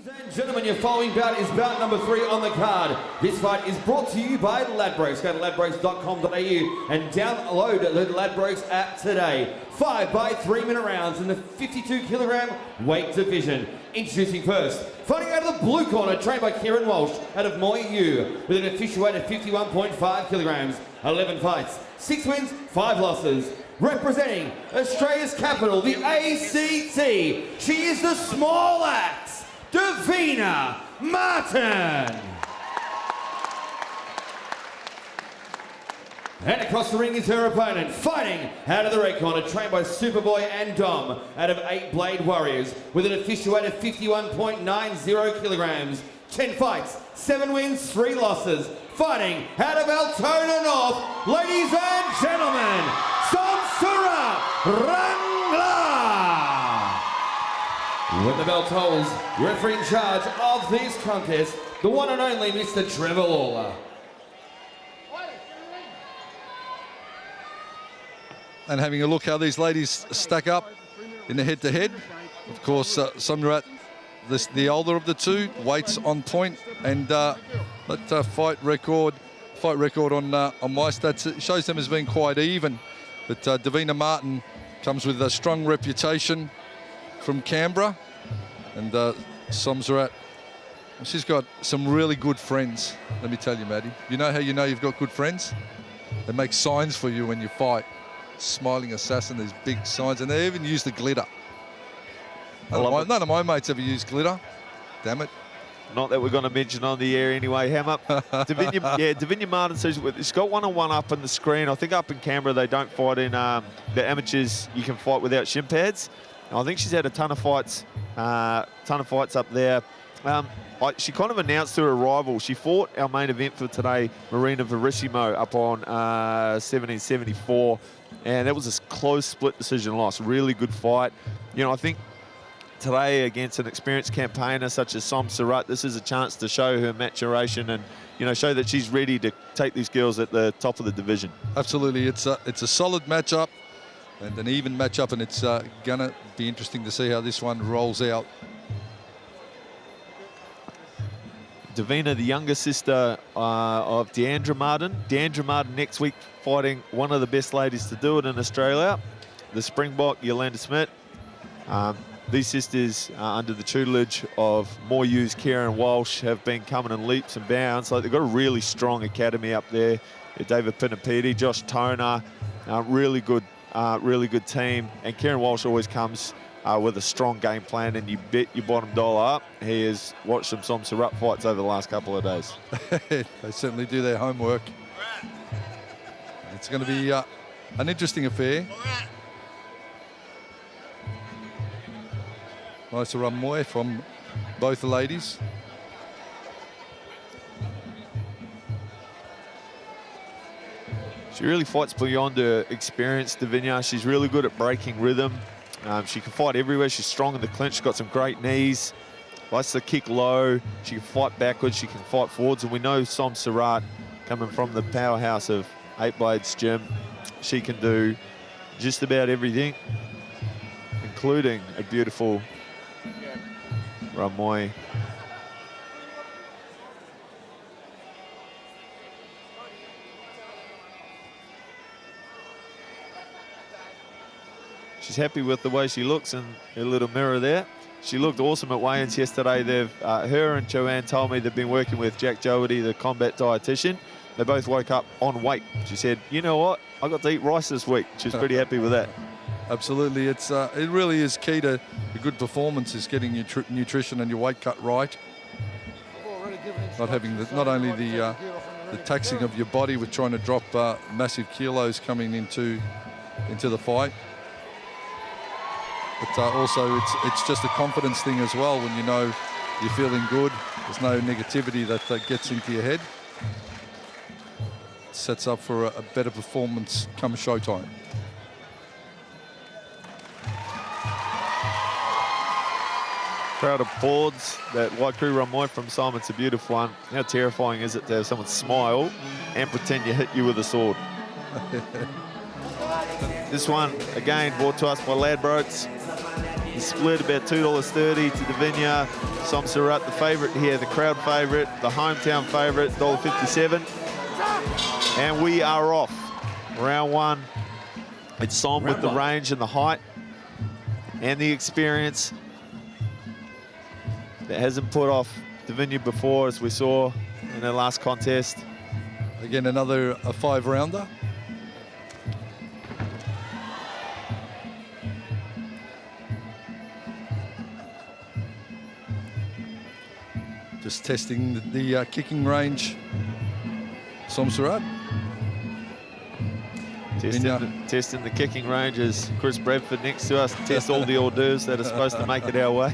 Ladies and gentlemen, your following bout is bout number 3 on the card. This fight is brought to you by Ladbrokes. Go to ladbrokes.com.au and download the Ladbrokes app today. 5 by 3-minute rounds in the 52-kilogram weight division. Introducing first, fighting out of the blue corner, trained by Kieran Walsh out of Muaythai, with an official weight of 51.5 kilograms. 11 fights, 6 wins, 5 losses. Representing Australia's capital, the ACT, she is the small axe, Devina Martin. And across the ring is her opponent, fighting out of the red corner, trained by Superboy and Dom out of 8 Blade Warriors, with an official weight of 51.90 kilograms. 10 fights, 7 wins, 3 losses. Fighting out of Altona North, ladies and gentlemen, Somsurat, Rangkla. When the bell tolls, referee in charge of this contest, the one and only Mr. Trevor Lawler. And having a look how these ladies stack up in the head-to-head. Of course, Somsurat, the older of the two, weights on point, and that fight record on my stats shows them as being quite even. But Devina Martin comes with a strong reputation from Canberra, and Somsurat, she's got some really good friends. Let me tell you, Maddie. You know how you know you've got good friends? They make signs for you when you fight. Smiling assassin, these big signs, and they even use the glitter. None of my mates ever used glitter. Damn it. Not that we're going to mention on the air anyway. Hammer. Devina Martin says she's got one-on-one up on the screen. I think up in Canberra they don't fight in the amateurs. You can fight without shin pads. I think she's had a ton of fights up there. She kind of announced her arrival. She fought our main event for today, Marina Verissimo, up on 1774. And that was a close split decision loss. Really good fight. You know, I think today against an experienced campaigner such as Somsurat, this is a chance to show her maturation and, you know, show that she's ready to take these girls at the top of the division. Absolutely. It's a solid matchup and an even matchup, and it's going to be interesting to see how this one rolls out. Devina, the younger sister of Deandra Martin. Deandra Martin next week fighting one of the best ladies to do it in Australia, the Springbok, Yolanda Smith. These sisters, under the tutelage of Muaythai's Kieran Walsh, have been coming in leaps and bounds. Like, they've got a really strong academy up there. David Pinapedi, Josh Toner, really good team. And Kieran Walsh always comes with a strong game plan, and you bet your bottom dollar he has watched some Somsurat fights over the last couple of days. They certainly do their homework. It's going to be an interesting affair. Nice run away from both the ladies. She really fights beyond her experience, Devina. She's really good at breaking rhythm. She can fight everywhere. She's strong in the clinch. She's got some great knees. Likes to kick low. She can fight backwards. She can fight forwards. And we know Somsurat, coming from the powerhouse of 8 Blades Gym, she can do just about everything, including a beautiful Ramoy. She's happy with the way she looks in her little mirror there. She looked awesome at weigh-ins yesterday. Her and Joanne told me they've been working with Jack Joady, the combat dietitian. They both woke up on weight. She said, you know what? I got to eat rice this week. She's pretty happy with that. Absolutely. It really is key to a good performance, is getting your nutrition and your weight cut right. Not having not only the taxing of your body with trying to drop massive kilos coming into the fight, but also it's just a confidence thing as well. When you know you're feeling good, there's no negativity that gets into your head. It sets up for a better performance come showtime. Crowd applauds that Waikuru Ramoy from Simon. It's a beautiful one. How terrifying is it to have someone smile and pretend you hit you with a sword? This one, again, brought to us by Ladbrokes. The split about $2.30 to Devina. Somsurat, the favourite here, the crowd favourite, the hometown favourite, $1.57. And we are off. Round one. It's Som with the range and the height and the experience that hasn't put off Devina before, as we saw in their last contest. Again, another 5-rounder. Just testing the kicking range. Somsurat. Testing the kicking range as Chris Bradford next to us test all the hors d'oeuvres that are supposed to make it our way.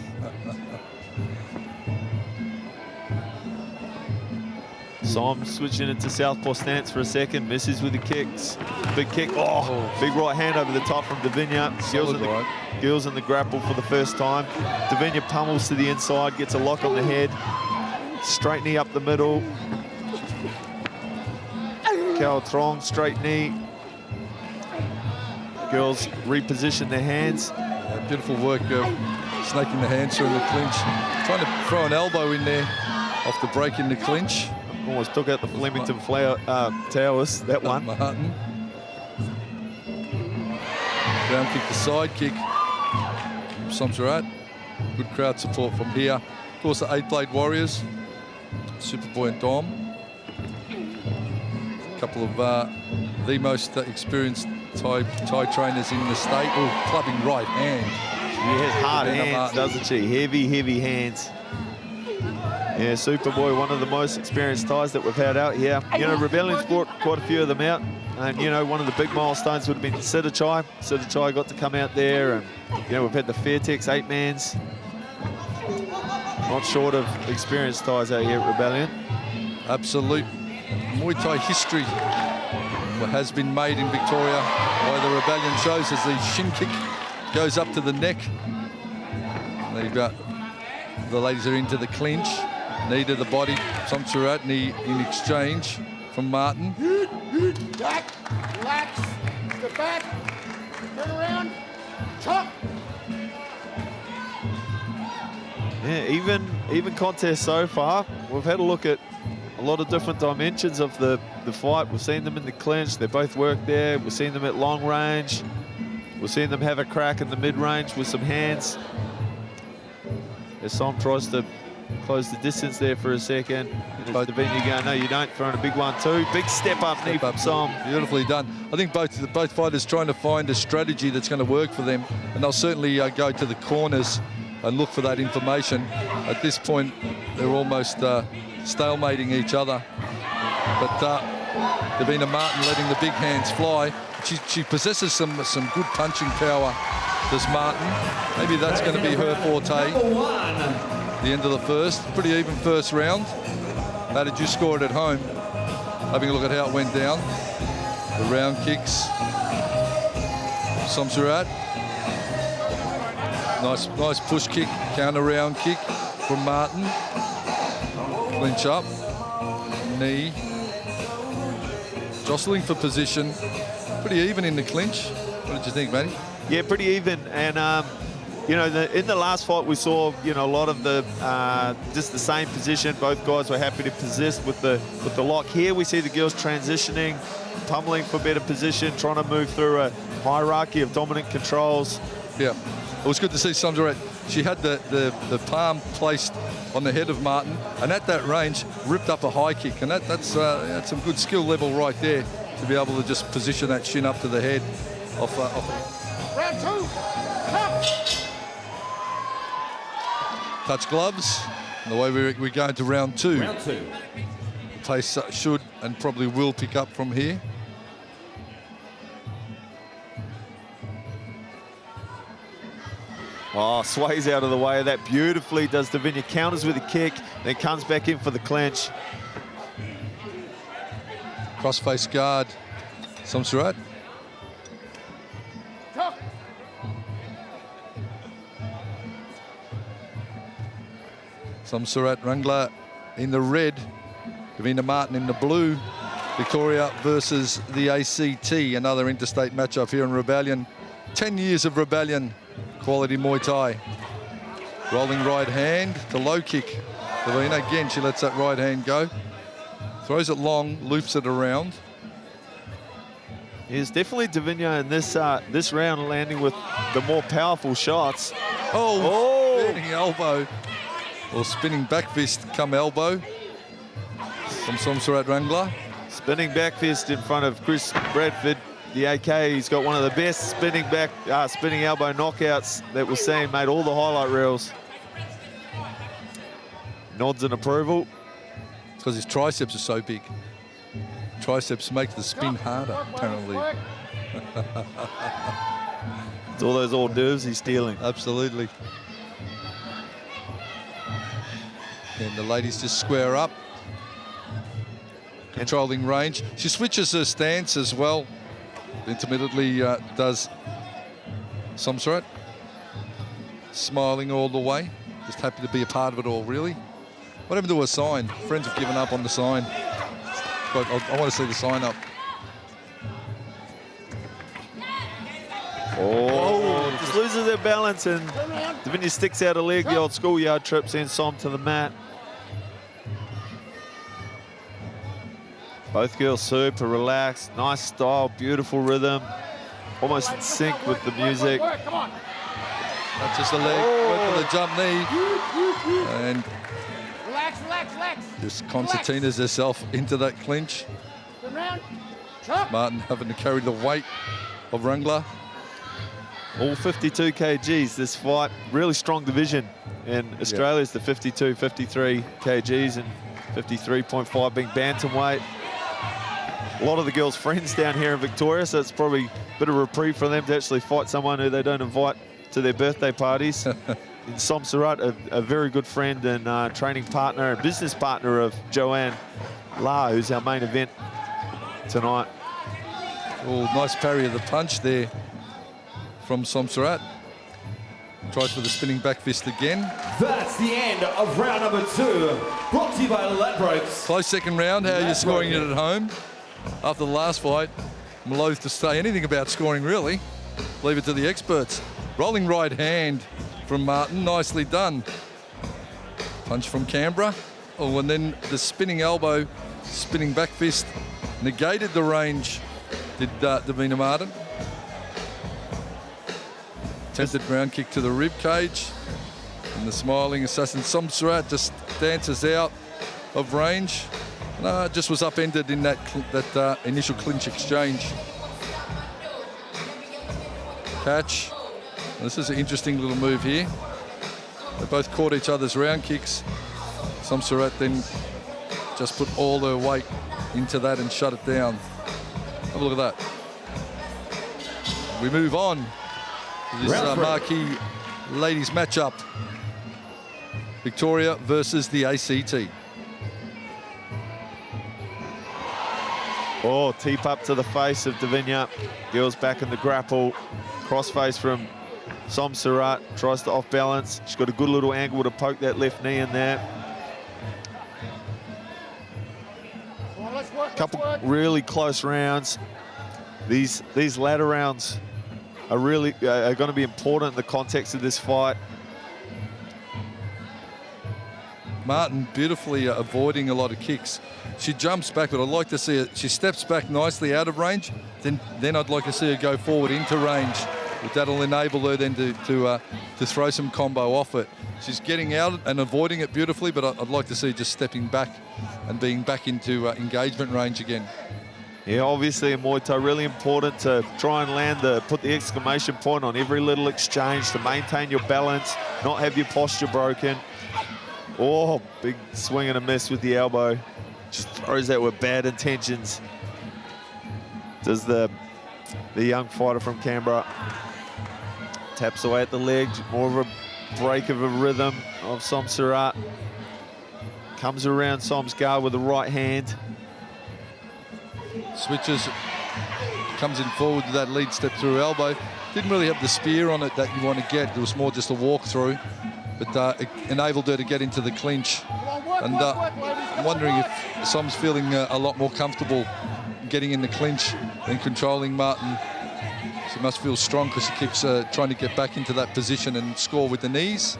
Som switching into southpaw stance for a second, misses with the kicks. Big kick, big right hand over the top from Devina. Gills in the grapple for the first time. Devina pummels to the inside, gets a lock on the head. Straight knee up the middle. Cal Trong, straight knee. Girls reposition their hands. Beautiful work of snaking the hands through the clinch. Trying to throw an elbow in there off the break in the clinch. Almost took out the Flemington Towers, that one. Martin. Ground kick to side kick. Somsurat. Good crowd support from here. Of course, the 8-Blade Warriors. Superboy and Dom. A couple of the most experienced Thai trainers in the state. Oh, clubbing right hand. She has hard hands, doesn't she? Heavy, heavy hands. Yeah, Superboy, one of the most experienced Thais that we've had out here. You know, Rebellion's brought quite a few of them out. And, you know, one of the big milestones would have been Siddhachai. Siddhachai got to come out there. And, you know, we've had the Fairtex 8-mans. Not short of experienced Thais out here at Rebellion. Absolute Muay Thai history has been made in Victoria by the Rebellion shows as the shin kick goes up to the neck. They've got the ladies are into the clinch. Knee to the body. Somsurat knee in exchange from Martin. Back, relax, step back, turn around, chop. Yeah, even contest so far, we've had a look at a lot of different dimensions of the fight. We've seen them in the clinch. They both work there. We've seen them at long range. We've seen them have a crack in the mid-range with some hands. As Som tries to close the distance there for a second. And it's Devina going, no, you don't. Throwing a big one too. Big step up knee from Som. Beautifully done. I think both fighters trying to find a strategy that's going to work for them. And they'll certainly go to the corners and look for that information. At this point, they're almost stalemating each other. But Devina Martin letting the big hands fly. She possesses some good punching power, does Martin. Maybe that's going to be her forte. The end of the first. Pretty even first round. How did you score it at home? Having a look at how it went down. The round kicks. Somsurat. Nice push kick, counter round kick from Martin. Clinch up, knee. Jostling for position. Pretty even in the clinch. What did you think, Matty? Yeah, pretty even. And, you know, in the last fight we saw, you know, a lot of the, just the same position. Both guys were happy to persist with the lock. Here we see the girls transitioning, pummeling for better position, trying to move through a hierarchy of dominant controls. Yeah. It was good to see Somsurat. She had the palm placed on the head of Martin, and at that range, ripped up a high kick. And that's some good skill level right there to be able to just position that shin up to the head off. Round two, touch gloves. And the way we're going to round two. Round two. The pace should and probably will pick up from here. Oh, sways out of the way of that beautifully. Does Devina, counters with a kick, then comes back in for the clinch. Cross-face guard, Somsurat. Somsurat Rangkla in the red, Devina Martin in the blue. Victoria versus the ACT, another interstate matchup here in Rebellion. 10 years of Rebellion Quality Muay Thai. Rolling right hand to low kick. Devina, again, she lets that right hand go. Throws it long, loops it around. It's definitely Devina in this round landing with the more powerful shots. Oh, spinning elbow. Or spinning back fist come elbow from Somsurat Rangkla. Spinning back fist in front of Chris Bradford. The AK, he's got one of the best spinning elbow knockouts that we've seen, made all the highlight reels. Nods in approval. Because his triceps are so big. Triceps make the spin harder, apparently. It's all those hors d'oeuvres he's stealing. Absolutely. And the ladies just square up. Controlling range. She switches her stance as well. Intermittently does Somsurat. Smiling all the way. Just happy to be a part of it all, really. What happened to her sign? Friends have given up on the sign. But I want to see the sign up. Oh, just loses their balance and Devina sticks out a leg, the old schoolyard trip, sends Som to the mat. Both girls super relaxed, nice style, beautiful rhythm, almost in sync with the music. That's just a leg, went for the jump knee. And Relax. just concertinas herself into that clinch. Turn around. Chop. Martin having to carry the weight of Rangkla. All 52 kgs this fight, really strong division. In Australia, it's the 52, 53 kgs and 53.5 being bantamweight. A lot of the girls' friends down here in Victoria, so it's probably a bit of reprieve for them to actually fight someone who they don't invite to their birthday parties. In Somsurat, a very good friend and training partner and business partner of Joanne La, who's our main event tonight. Oh, nice parry of the punch there from Somsurat. Tries for the spinning back fist again. That's the end of round number 2. Brought to you by Ladbrokes. Close second round. How are you scoring it at home? After the last fight, I'm loath to say anything about scoring, really. Leave it to the experts. Rolling right hand from Martin. Nicely done. Punch from Canberra. Oh, and then the spinning elbow, spinning back fist, negated the range, did Devina Martin. Attempted ground kick to the rib cage. And the smiling assassin Somsurat just dances out of range. Just was upended in that initial clinch exchange. Catch. And this is an interesting little move here. They both caught each other's round kicks. Somsurat then just put all her weight into that and shut it down. Have a look at that. We move on to this marquee ladies matchup. Victoria versus the ACT. Oh, teep up to the face of Devina. Girls back in the grapple. Crossface from Somsurat. Tries to off balance. She's got a good little angle to poke that left knee in there. Couple really close rounds. These latter rounds are really going to be important in the context of this fight. Martin beautifully avoiding a lot of kicks. She jumps back, but I'd like to see her. She steps back nicely out of range. Then I'd like to see her go forward into range. That'll enable her then to throw some combo off it. She's getting out and avoiding it beautifully, but I'd like to see her just stepping back and being back into engagement range again. Yeah, obviously in Muay Thai, really important to try and put the exclamation point on every little exchange to maintain your balance, not have your posture broken. Oh, big swing and a miss with the elbow. Just throws that with bad intentions. Does the young fighter from Canberra. Taps away at the leg, more of a break of a rhythm of Somsurat. Comes around Som's guard with the right hand. Switches, comes in forward with that lead step through elbow. Didn't really have the spear on it that you want to get. It was more just a walk through, but it enabled her to get into the clinch. And I'm wondering if Som's feeling a lot more comfortable getting in the clinch and controlling Martin. She must feel strong because she keeps trying to get back into that position and score with the knees.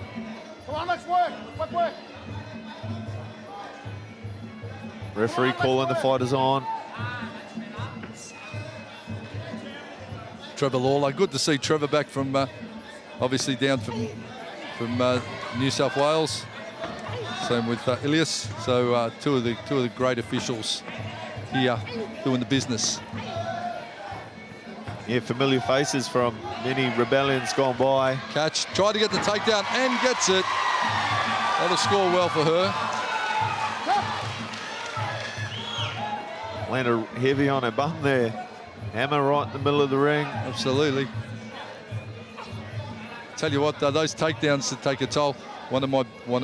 Come on, let's work. Quick work. Referee calling the fighters on. Trevor Lawler, good to see Trevor back from, obviously down from New South Wales. Same with Ilias. So two of the great officials here doing the business. Yeah, familiar faces from many rebellions gone by. Catch, tried to get the takedown and gets it. That'll score well for her. Landed heavy on her bum there. Hammer right in the middle of the ring. Absolutely. Tell you what, those takedowns that take a toll. One of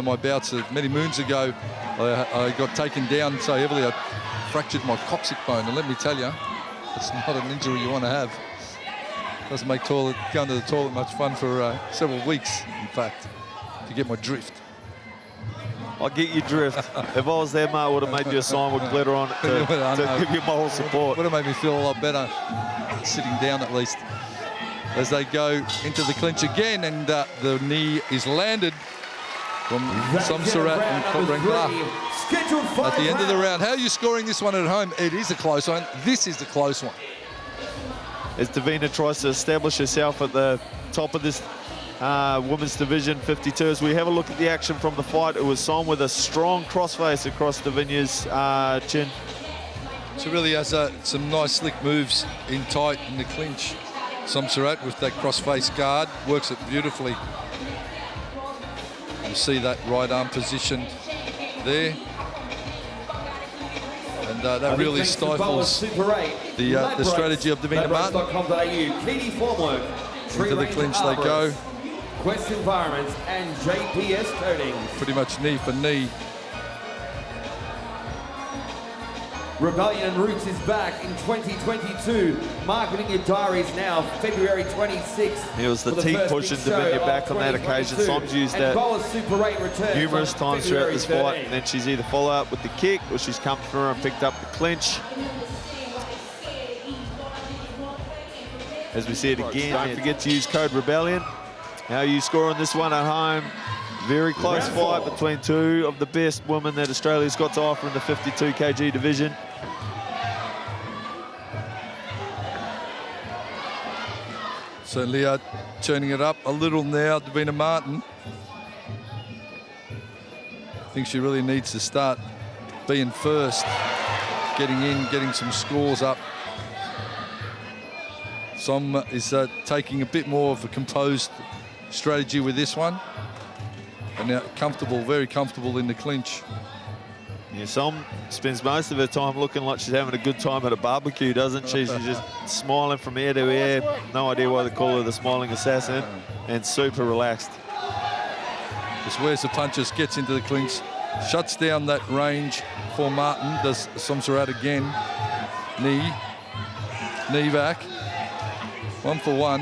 my bouts many moons ago, I got taken down so heavily I fractured my coccyx bone. And let me tell you, it's not an injury you want to have. Doesn't make going to the toilet much fun for several weeks, in fact, to get my drift. I'll get you drift. If I was there, mate, I would have made you a sign with glitter on it to give you moral support. Would have made me feel a lot better sitting down at least. As they go into the clinch again, and the knee is landed from Somsurat and Rangkla. At the end of the round, how are you scoring this one at home? It is a close one. This is the close one. As Devina tries to establish herself at the top of this women's division 52. As we have a look at the action from the fight, it was Som with a strong crossface across Devina's chin. She really has some nice slick moves in tight in the clinch. Somsurat with that crossface guard works it beautifully. You see that right arm positioned there. And that really stifles the strategy of Devina Martin. Into the clinch they go. Quest Environments and JPS Coatings. Pretty much knee for knee. Rebellion and Roots is back in 2022. Marketing your diaries now, February 26th. It was the team pushing Devina back on that occasion. Som's used that numerous times throughout this fight, and then she's either followed up with the kick or she's come through and picked up the clinch. As we see it again, don't forget to use code Rebellion. How are you scoring this one at home? Very close fight between two of the best women that Australia's got to offer in the 52 kg division. Certainly turning it up a little now, Devina Martin. I think she really needs to start being first, getting in, getting some scores up. Som is taking a bit more of a composed strategy with this one. And now comfortable, very comfortable in the clinch. Yeah, Som spends most of her time looking like she's having a good time at a barbecue, doesn't she? She's just smiling from ear to ear. No idea why they call her the smiling assassin. And super relaxed. Just wears the punches, gets into the clinch, shuts down that range for Martin. Does Somsurat again. Knee back. 1 for 1.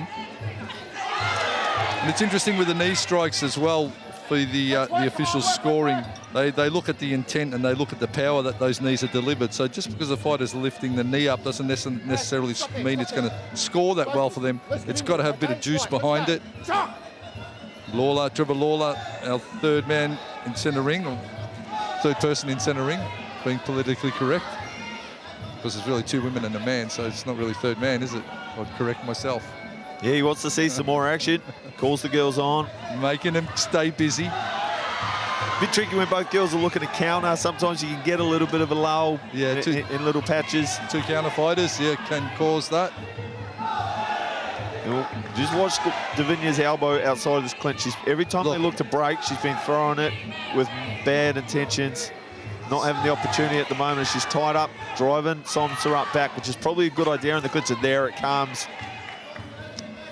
And it's interesting with the knee strikes as well. For the officials scoring, they look at the intent and they look at the power that those knees are delivered. So just because the fighter's lifting the knee up doesn't necessarily mean it's going to score that well for them. It's got to have a bit of juice behind it. Trevor Lawler, our third man in centre ring, or third person in centre ring, being politically correct. Because there's really two women and a man, so it's not really third man, is it? I'd correct myself. Yeah, he wants to see some more action. Calls the girls on. Making them stay busy. A bit tricky when both girls are looking to counter. Sometimes you can get a little bit of a lull in little patches. Two counter fighters, yeah, can cause that. Just watch Devina's elbow outside of this clinch. Every time they look to break, she's been throwing it with bad intentions. Not having the opportunity at the moment. She's tied up, driving Somsurat back, which is probably a good idea in the clinch. And there it comes.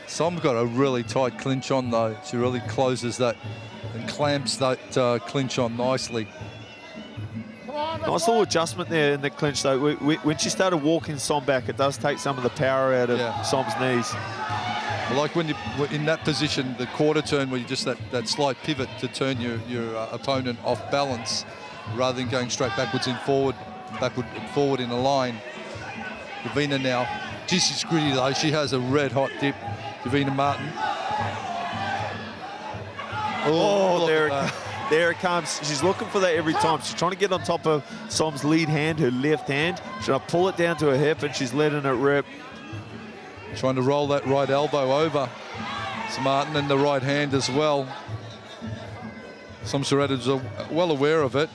Som got a really tight clinch on though. She really closes that and clamps that clinch on nicely. Nice little adjustment there in the clinch though. When she started walking Som back, it does take some of the power out of Som's knees. Like when you in that position, the quarter turn where you just that slight pivot to turn your opponent off balance rather than going straight backward and forward in a line. Devina now Geez, she's gritty though. She has a red-hot dip, Devina Martin. Oh, look at that. there it comes. She's looking for that every time. She's trying to get on top of Som's lead hand, her left hand. She's trying to pull it down to her hip, and she's letting it rip. Trying to roll that right elbow over. It's Martin and the right hand as well. Somsurat is well aware of it.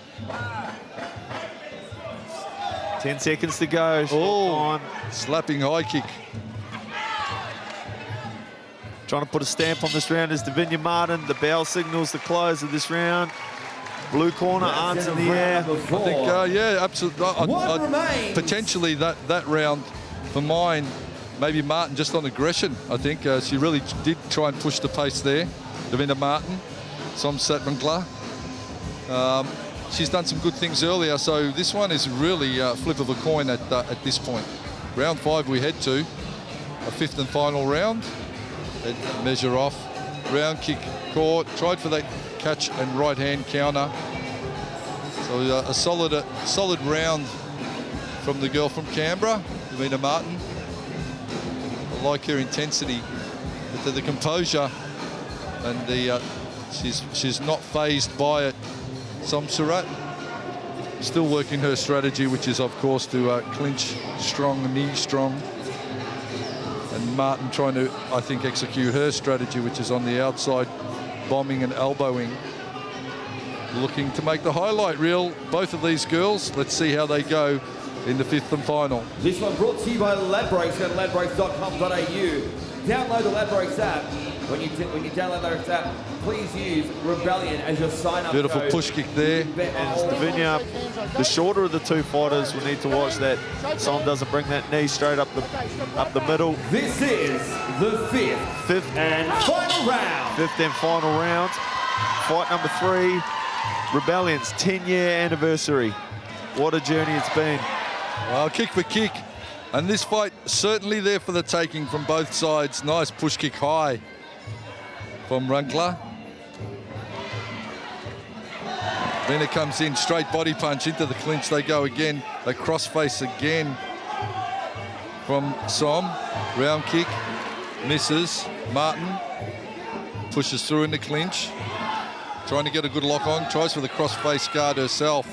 10 seconds to go. Oh, slapping high kick. Trying to put a stamp on this round is Devina Martin. The bell signals the close of this round. Blue corner, arms in the air. I think, yeah, absolutely. One remains. Potentially that round for mine, maybe Martin just on aggression. I think she really did try and push the pace there. Devina Martin, Somsurat Rangkla. She's done some good things earlier, so this one is really a flip of a coin at this point. Round 5 we head to, a 5th and final round. They'd measure off. Round kick caught, tried for that catch and right hand counter. So a solid round from the girl from Canberra, Devina Martin. I like her intensity, but the composure, and she's not phased by it. Somsurat still working her strategy, which is of course to clinch strong, knee strong. And Martin trying to, I think, execute her strategy, which is on the outside, bombing and elbowing. Looking to make the highlight reel, both of these girls. Let's see how they go in the 5th and final. This one brought to you by Ladbrokes. Go to ladbrokes.com.au. Download the Ladbrokes app. When you download the Ladbrokes app, please use Rebellion as your sign-up Beautiful code. push kick there. And Devina, the shorter of the two fighters, will need to watch that Som doesn't bring that knee straight up the middle. This is the 5th and final round. 5th and final round. Fight number 3, Rebellion's 10-year anniversary. What a journey it's been. Well, kick for kick. And this fight certainly there for the taking from both sides. Nice push kick high from Rangkla. Devina comes in, straight body punch into the clinch. They go again. They cross face again from Som. Round kick, misses. Martin pushes through in the clinch. Trying to get a good lock on. Tries for the cross face guard herself.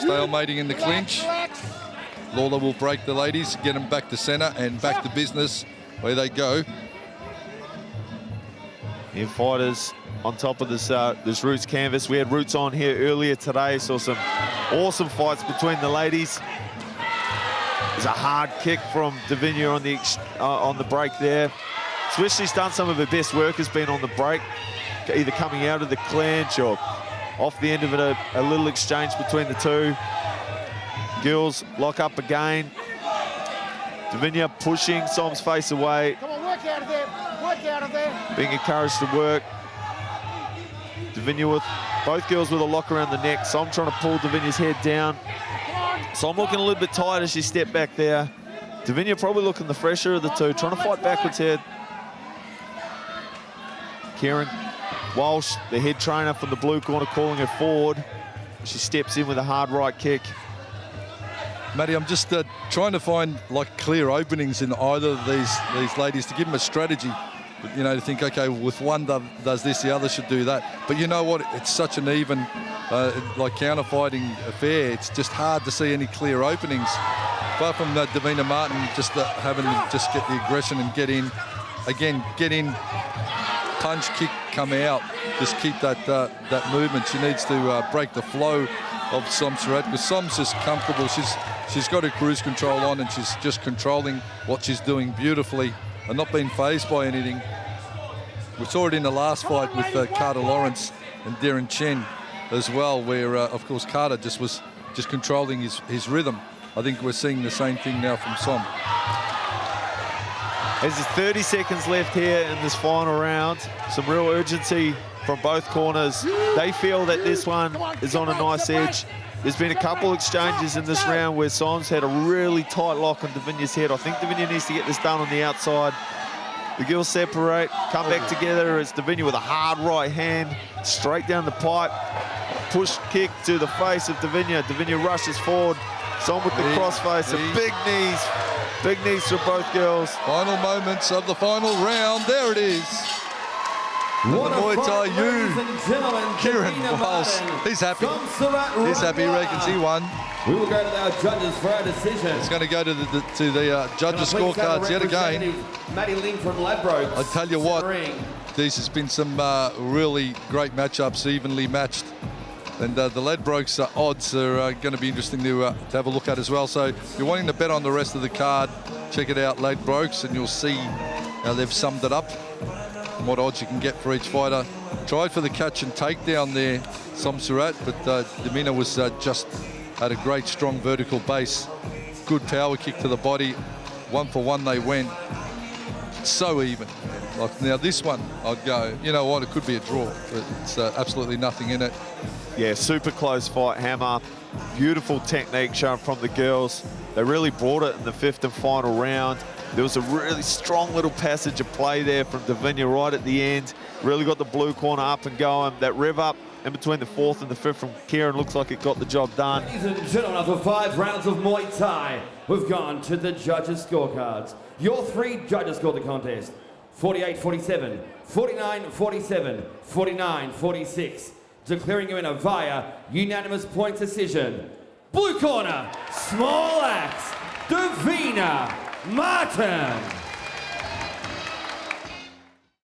Stalemating in the clinch. Lawler will break the ladies, get them back to centre and back to business where they go. Here fighters on top of this Roots canvas. We had Roots on here earlier today. Saw some awesome fights between the ladies. There's a hard kick from Devina on the break there. She's done some of her best work, has been on the break, either coming out of the clinch or off the end of it, a little exchange between the two. Girls lock up again. Devina pushing Som's face away. Come on, work out of there. Work out of there. Being encouraged to work. Devina with both girls with a lock around the neck. Som trying to pull Devina's head down. Som looking a little bit tired as she stepped back there. Devina probably looking the fresher of the two, trying to fight backwards here. Kieran Walsh, the head trainer from the blue corner, calling her forward. She steps in with a hard right kick. Matty, I'm just trying to find like clear openings in either of these ladies to give them a strategy. You know, to think, okay, with one does this, the other should do that. But you know what? It's such an even, like counter-fighting affair. It's just hard to see any clear openings. Apart from Devina Martin just having to just get the aggression and get in. Again, get in, punch, kick, come out. Just keep that movement. She needs to break the flow of Somsurat, because Som's just comfortable. She's got her cruise control on and she's just controlling what she's doing beautifully and not being phased by anything. We saw it in the last fight with Carter Lawrence and Darren Chen as well, where of course Carter just was controlling his rhythm. I think we're seeing the same thing now from Som. There's 30 seconds left here in this final round. Some real urgency from both corners. They feel that this one is on a nice edge. There's been a couple exchanges in this round where Som's had a really tight lock on Devina's head. I think Devina needs to get this done on the outside. The girls separate, come back together. It's Devina with a hard right hand, straight down the pipe. Push kick to the face of Devina. Devina rushes forward, Som with the crossface, and big knees for both girls. Final moments of the final round. There it is. What the a Muay fight, Thai ladies you. and gentlemen. Kieran Devina Miles. Martin, He's happy. Somsurat, He's happy. He Rangkla. reckons he won. We will go to our judges for our decision. It's going to go to the judges' Can I please have scorecards the yet again. representative, Matty Ling from Ladbrokes. I tell you what, Ring. these has been some really great matchups, evenly matched. And the Ladbrokes odds are going to be interesting to have a look at as well. So if you're wanting to bet on the rest of the card, check it out, Ladbrokes, and you'll see how they've summed it up and what odds you can get for each fighter. Tried for the catch and takedown there, Somsurat, but Devina was just had a great strong vertical base. Good power kick to the body. 1 for 1 they went. So even. Like now this one, I'd go, you know what, it could be a draw, but it's absolutely nothing in it. Yeah, super close fight, Hammer. Beautiful technique shown from the girls. They really brought it in the 5th and final round. There was a really strong little passage of play there from Devina right at the end. Really got the blue corner up and going. That rev up in between the 4th and the 5th from Kieran looks like it got the job done. Ladies and gentlemen, after 5 rounds of Muay Thai, we've gone to the judges' scorecards. Your 3 judges scored the contest. 48-47, 49-47, 49-46. Declaring you winner via unanimous point decision. Blue corner, small axe, Devina Martin.